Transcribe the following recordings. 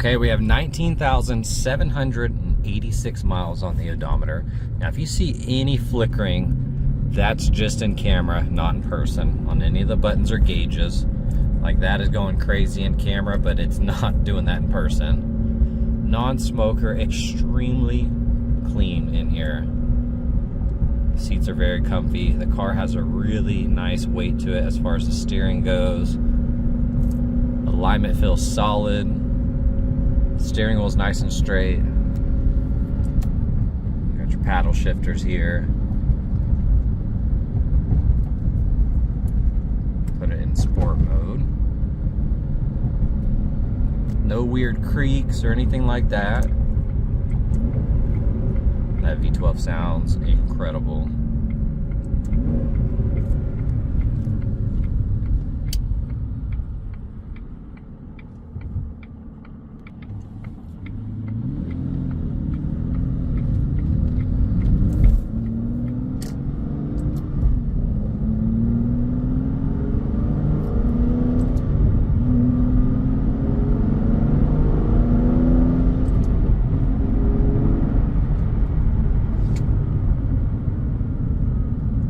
Okay, we have 19,786 miles on the odometer. Now, if you see any flickering, that's just in camera, not in person, on any of the buttons or gauges. Like, that is going crazy in camera, but it's not doing that in person. Non-smoker, extremely clean in here. Seats are very comfy. The car has a really nice weight to it as far as the steering goes. Alignment feels solid. Steering wheel is nice and straight. You got your paddle shifters here. Put it in sport mode. No weird creaks or anything like that. That V12 sounds incredible.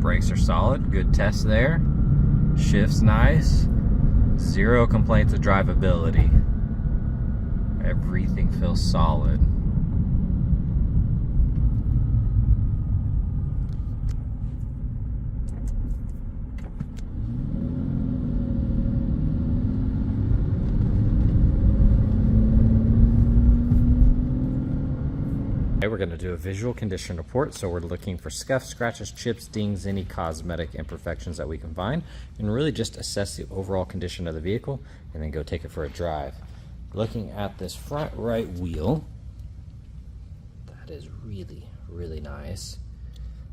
Brakes are solid, good test there. Shift's nice. Zero complaints of drivability. Everything feels solid. We're going to do a visual condition report, so we're looking for scuffs, scratches, chips, dings, any cosmetic imperfections that we can find, and really just assess the overall condition of the vehicle and then go take it for a drive. Looking at this front right wheel, that is really, really nice.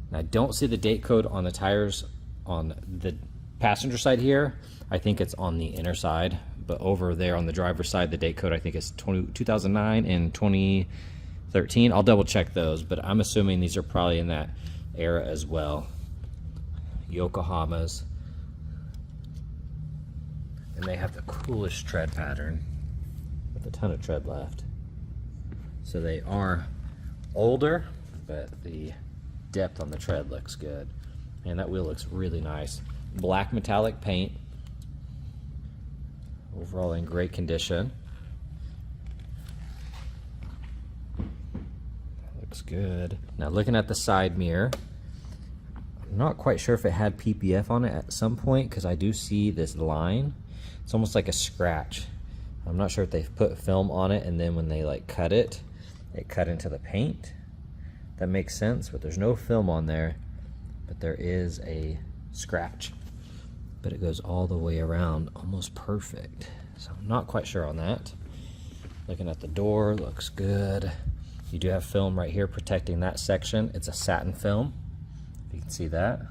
And I don't see the date code on the tires on the passenger side here. I think it's on the inner side, but over there on the driver's side, the date code I think is 2009 and 2013. I'll double check those, but I'm assuming these are probably in that era as well. Yokohamas. And they have the coolest tread pattern with a ton of tread left. So they are older, but the depth on the tread looks good. Man, that wheel looks really nice. Black metallic paint. Overall in great condition. Looks good. Now looking at the side mirror, I'm not quite sure if it had PPF on it at some point, because I do see this line. It's almost like a scratch. I'm not sure if they've put film on it and then when they like cut it, it cut into the paint. That makes sense, but there's no film on there. But there is a scratch. But it goes all the way around, almost perfect. So I'm not quite sure on that. Looking at the door, looks good. You do have film right here protecting that section. It's a satin film, if you can see that.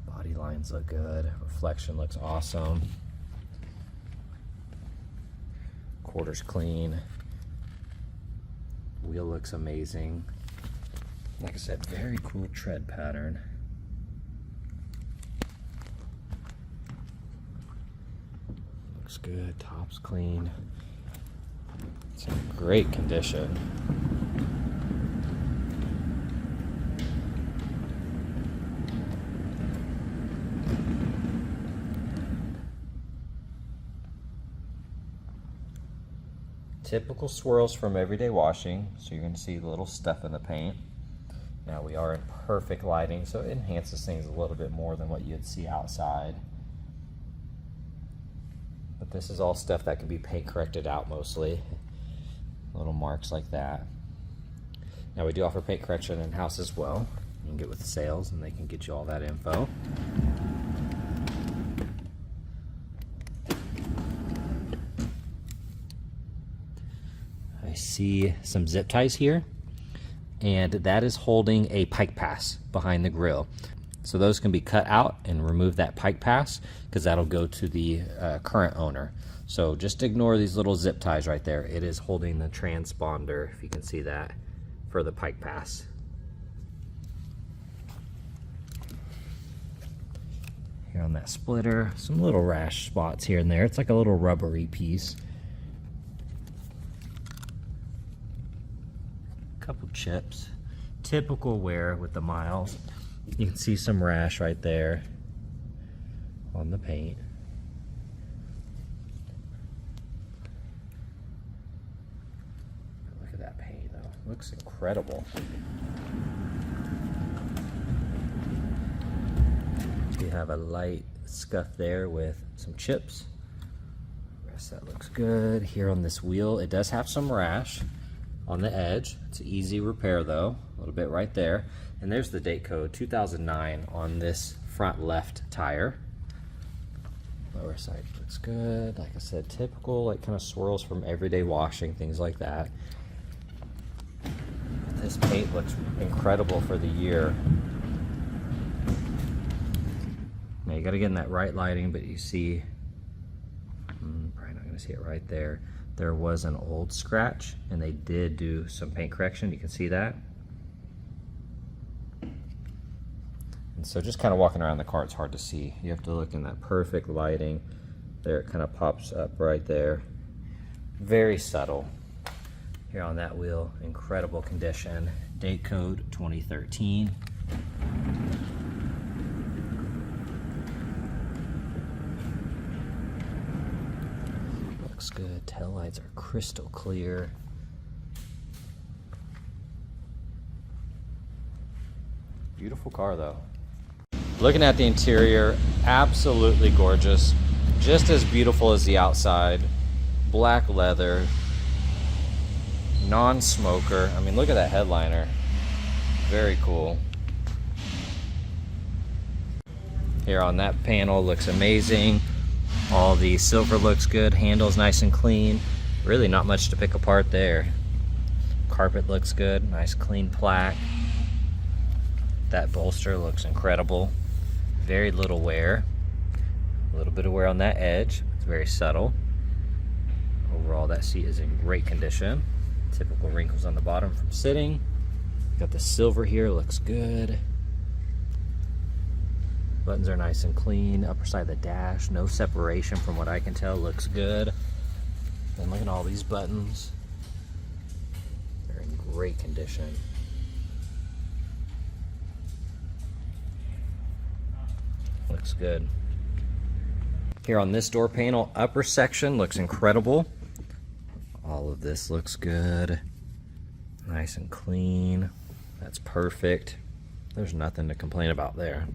Body lines look good. Reflection looks awesome. Quarters clean. Wheel looks amazing. Like I said, very cool tread pattern. Looks good. Top's clean. It's in great condition. Typical swirls from everyday washing, so you're going to see a little stuff in the paint. Now we are in perfect lighting, so it enhances things a little bit more than what you'd see outside. But this is all stuff that can be paint corrected out mostly. Little marks like that. Now we do offer paint correction in-house as well. You can get with sales and they can get you all that info. I see some zip ties here, and that is holding a pike pass behind the grill. So those can be cut out and remove that pike pass, because that'll go to the current owner. So just ignore these little zip ties right there. It is holding the transponder, if you can see that, for the pike pass. Here on that splitter, some little rash spots here and there. It's like a little rubbery piece. chips. Typical wear with the miles. You can see some rash right there on the paint. Look at that paint though. Looks incredible. You have a light scuff there with some chips. The rest that looks good. Here on this wheel, it does have some rash on the edge. It's an easy repair though, a little bit right there. And there's the date code, 2009 on this front left tire. Lower side looks good. Like I said, typical, like kind of swirls from everyday washing, things like that. This paint looks incredible for the year. Now you gotta get in that right lighting, but you see, probably not gonna see it right there. There was an old scratch and they did do some paint correction. You can see that. And so just kind of walking around the car, it's hard to see. You have to look in that perfect lighting. There it kind of pops up right there. Very subtle. Here on that wheel, incredible condition. Date code 2013. Looks good. Tail lights are crystal clear. Beautiful car though. Looking at the interior, absolutely gorgeous. Just as beautiful as the outside. Black leather. Non-smoker. I mean, look at that headliner. Very cool. Here on that panel looks amazing. All the silver looks good. Handles nice and clean. Really not much to pick apart there. Carpet looks good. Nice clean plaque. That bolster looks incredible. Very little wear. A little bit of wear on that edge. It's very subtle. Overall, that seat is in great condition. Typical wrinkles on the bottom from sitting. Got the silver here, looks good. Buttons are nice and clean. Upper side of the dash, no separation from what I can tell, looks good. And look at all these buttons. They're in great condition. Looks good. Here on this door panel, upper section looks incredible. All of this looks good. Nice and clean. That's perfect. There's nothing to complain about there.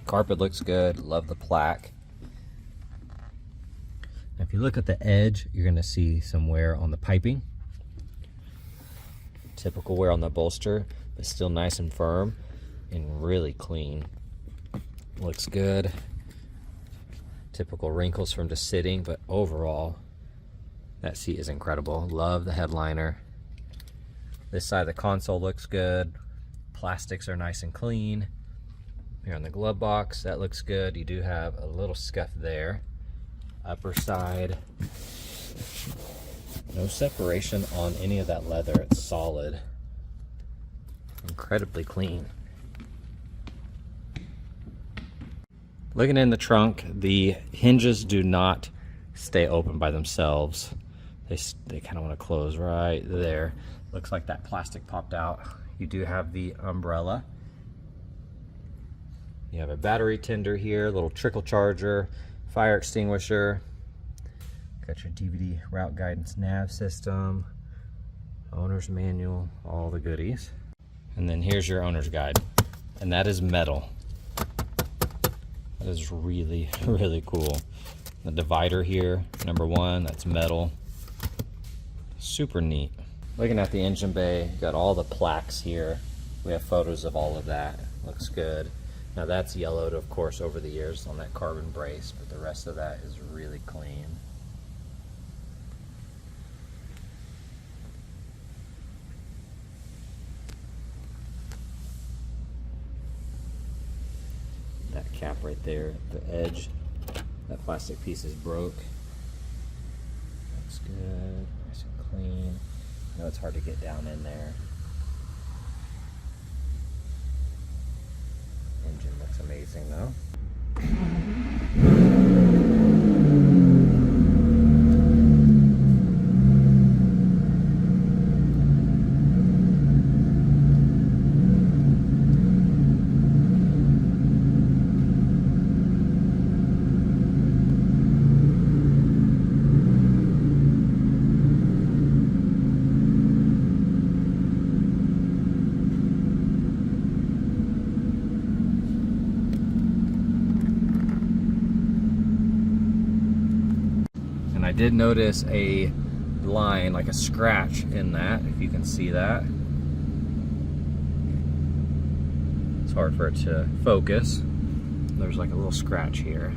Carpet looks good. Love the plaque. If you look at the edge, you're going to see some wear on the piping. Typical wear on the bolster, but still nice and firm and really clean. Looks good. Typical wrinkles from just sitting, but overall, that seat is incredible. Love the headliner. This side of the console looks good. Plastics are nice and clean. Here on the glove box, that looks good. You do have a little scuff there. Upper side, no separation on any of that leather. It's solid. Incredibly clean. Looking in the trunk, the hinges do not stay open by themselves. They kind of want to close right there. Looks like that plastic popped out. You do have the umbrella. You have a battery tender here, little trickle charger, fire extinguisher. Got your DVD route guidance nav system, owner's manual, all the goodies. And then here's your owner's guide. And that is metal. That is really, really cool. The divider here, number one, that's metal. Super neat. Looking at the engine bay, got all the plaques here. We have photos of all of that. Looks good. Now that's yellowed, of course, over the years on that carbon brace, but the rest of that is really clean. That cap right there, the edge, that plastic piece is broke. Looks good, nice and clean. I know it's hard to get down in there. Engine looks amazing though. did notice a line, like a scratch in that, if you can see that. It's hard for it to focus. There's like a little scratch here.